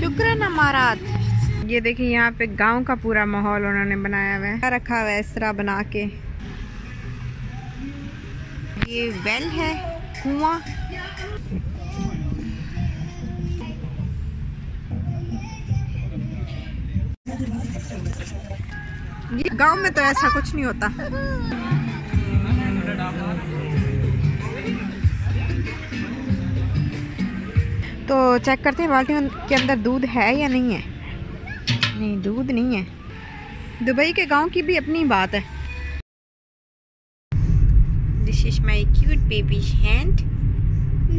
शुक्रान अमारात। ये देखिए यहाँ पे गांव का पूरा माहौल उन्होंने बनाया हुआ है, रखा हुआ है इस तरह बना के। ये वेल है, कुआं। ये गांव में तो ऐसा कुछ नहीं होता। तो चेक करते हैं बाल्टियों के अंदर दूध है या नहीं है। नहीं, दूध नहीं है। दुबई के गांव की भी अपनी बात है। This is my cute babies hand,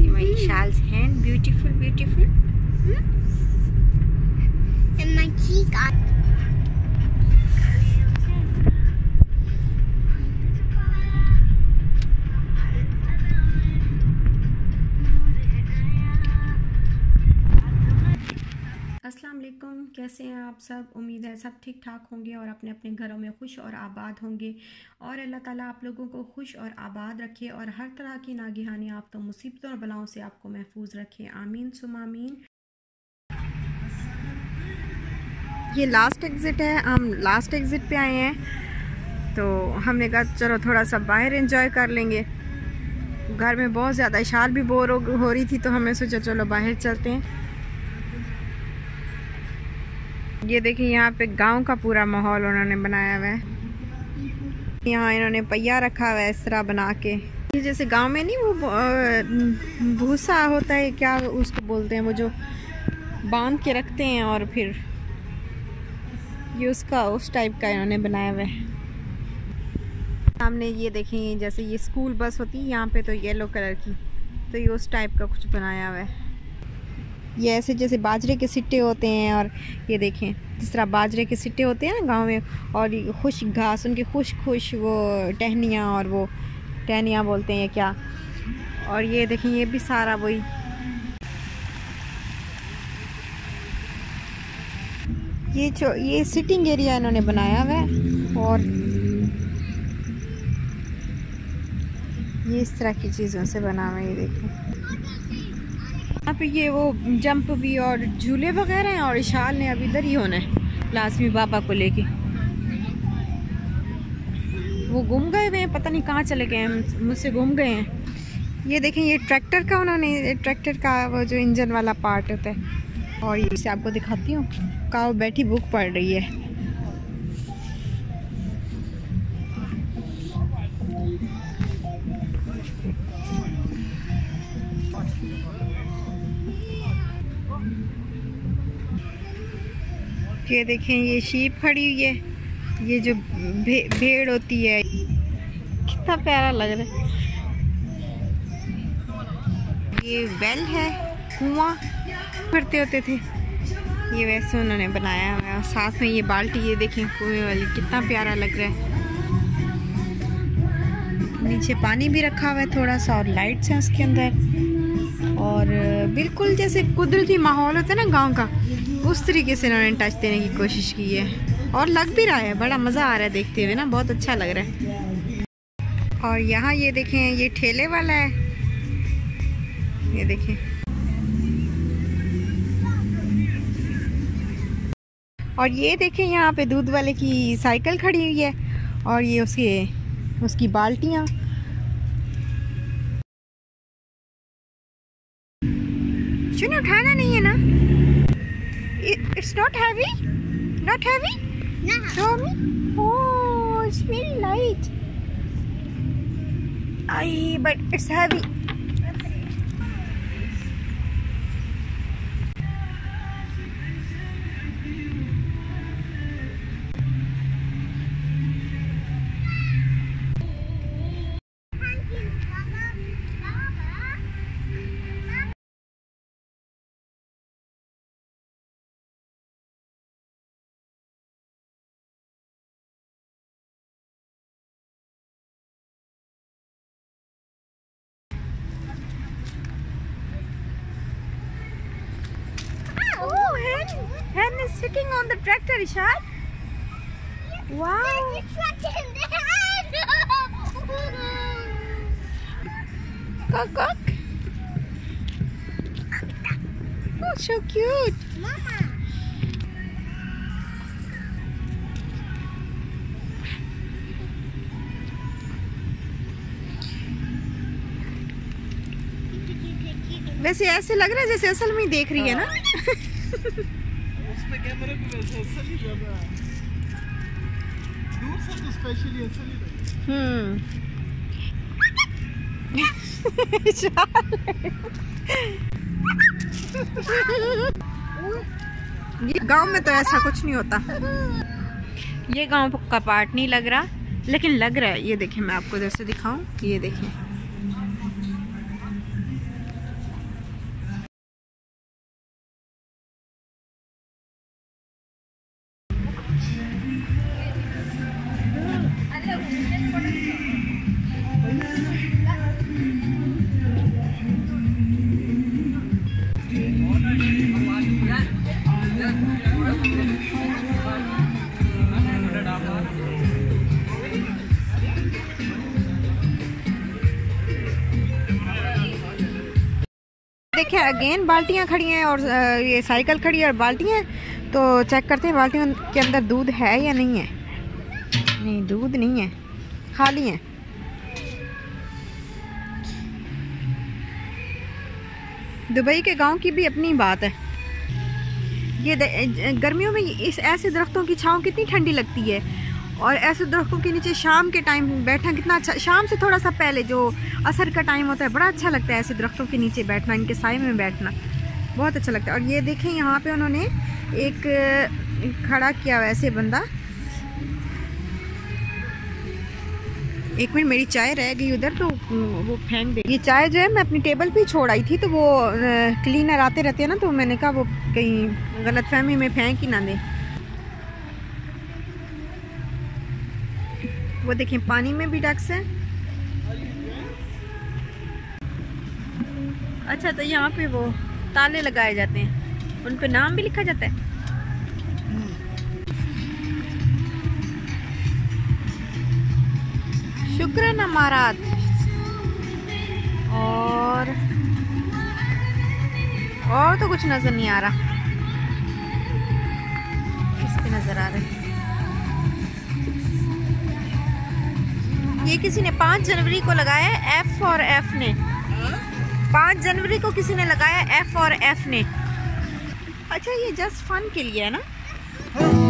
my shawls hand, beautiful beautiful. And my cheek. अस्सलाम वालेकुम, कैसे हैं आप सब। उम्मीद है सब ठीक ठाक होंगे और अपने अपने घरों में खुश और आबाद होंगे। और अल्लाह ताला आप लोगों को खुश और आबाद रखे और हर तरह की नागिहानी आप तो मुसीबतों और बलाओं से आपको महफूज रखे। आमीन सुम आमीन। ये लास्ट एग्ज़िट है, हम लास्ट एग्ज़िट पे आए हैं। तो हमने कहा चलो थोड़ा सा बाहर एंजॉय कर लेंगे। घर में बहुत ज़्यादा इशार भी बोर हो रही थी, तो हमने सोचा चलो बाहर चलते हैं। ये देखिए यहाँ पे गांव का पूरा माहौल उन्होंने बनाया हुआ है। यहाँ इन्होंने पहिया रखा हुआ है इस तरह बना के। ये जैसे गांव में नहीं वो भूसा होता है, क्या उसको बोलते हैं, वो जो बांध के रखते हैं और फिर ये उसका उस टाइप का इन्होंने बनाया हुआ है। सामने ये देखें जैसे ये स्कूल बस होती है यहाँ पे, तो येलो कलर की, तो ये उस टाइप का कुछ बनाया हुआ है। ये ऐसे जैसे बाजरे के सिट्टे होते हैं, और ये देखें जिस तरह बाजरे के सिट्टे होते हैं ना गांव में, और खुश घास, उनकी खुश वो टहनियाँ, और वो टहनियाँ बोलते हैं क्या। और ये देखें ये भी सारा वही। ये सिटिंग एरिया इन्होंने बनाया हुआ है, और ये इस तरह की चीज़ों से बना हुआ है। ये देखें यहाँ पे ये वो जंप भी और झूले वगैरह हैं। और इशाल ने अभी इधर ही होना है लाजमी बाबा को लेके। वो गुम गए हुए हैं, पता नहीं कहाँ चले गए हैं, मुझसे गुम गए हैं। ये देखें ये ट्रैक्टर का उन्होंने, ट्रैक्टर का वो जो इंजन वाला पार्ट होता है। और ये इसे आपको दिखाती हूँ, काऊ बैठी बुक पढ़ रही है। ये देखें ये शीप खड़ी हुई है, ये जो भेड़ होती है, कितना प्यारा लग रहा है। ये वेल है, कुआं भरते होते थे, ये वैसे उन्होंने बनाया हुआ है। और साथ में ये बाल्टी, ये देखें कुएं वाली, कितना प्यारा लग रहा है। नीचे पानी भी रखा हुआ है थोड़ा सा, और लाइट्स हैं उसके अंदर। और बिल्कुल जैसे कुदरती माहौल होता है ना गांव का, उस तरीके से इन्होंने टच देने की कोशिश की है। और लग भी रहा है, बड़ा मज़ा आ रहा है देखते हुए ना, बहुत अच्छा लग रहा है। और यहाँ ये देखें ये ठेले वाला है, ये देखें। और ये देखें यहाँ पे दूध वाले की साइकिल खड़ी हुई है, और ये उसकी बाल्टियाँ। चुनो उठाना नहीं है ना। It's not heavy? Not heavy? No. Show me. Oh, it's very light. But it's heavy. Hen is sitting on the tractor, Ishad. Wow. Cock. Oh, so cute. Mama. वैसे ऐसे लग रहा है जैसे असल में ही देख रही है ना। उसमें कैमरे पे वैसे असल ही लग रहा है, दूर से तो स्पेशली असल ही लग रहा है। ये गांव में तो ऐसा कुछ नहीं होता। ये गांव का पार्ट नहीं लग रहा, लेकिन लग रहा है। ये देखिए, मैं आपको जैसे दिखाऊं, ये देखिए। देखिए अगेन बाल्टियाँ खड़ी हैं और ये साइकिल खड़ी है और बाल्टियाँ। तो चेक करते हैं बाल्टियों के अंदर दूध है या नहीं है। नहीं, दूध नहीं है, खाली है। दुबई के गांव की भी अपनी बात है। ये गर्मियों में इस ऐसे दरख्तों की छांव कितनी ठंडी लगती है, और ऐसे दरख्तों के नीचे शाम के टाइम बैठना कितना अच्छा। शाम से थोड़ा सा पहले जो असर का टाइम होता है, बड़ा अच्छा लगता है ऐसे दरख्तों के नीचे बैठना, इनके साए में बैठना बहुत अच्छा लगता है। और ये देखें, यहाँ पे उन्होंने एक खड़ा किया वैसे बंदा। एक मिनट, मेरी चाय रह गई उधर, तो वो फेंक दे। ये चाय जो है मैं अपनी टेबल पे ही छोड़ आई थी, तो वो क्लीनर आते रहते हैं ना, तो मैंने कहा वो कहीं गलतफहमी में फेंक ही ना दे। वो देखें, पानी में भी डक्स है। अच्छा, तो यहाँ पे वो ताले लगाए जाते हैं, उन पे नाम भी लिखा जाता है। शुक्राना मारात। और तो कुछ नजर नहीं आ रहा। किस पे नजर आ रहा है? ये किसी ने 5 जनवरी को लगाया है, एफ और एफ ने। 5 जनवरी को किसी ने लगाया, एफ और एफ ने। अच्छा, ये जस्ट फन के लिए है ना।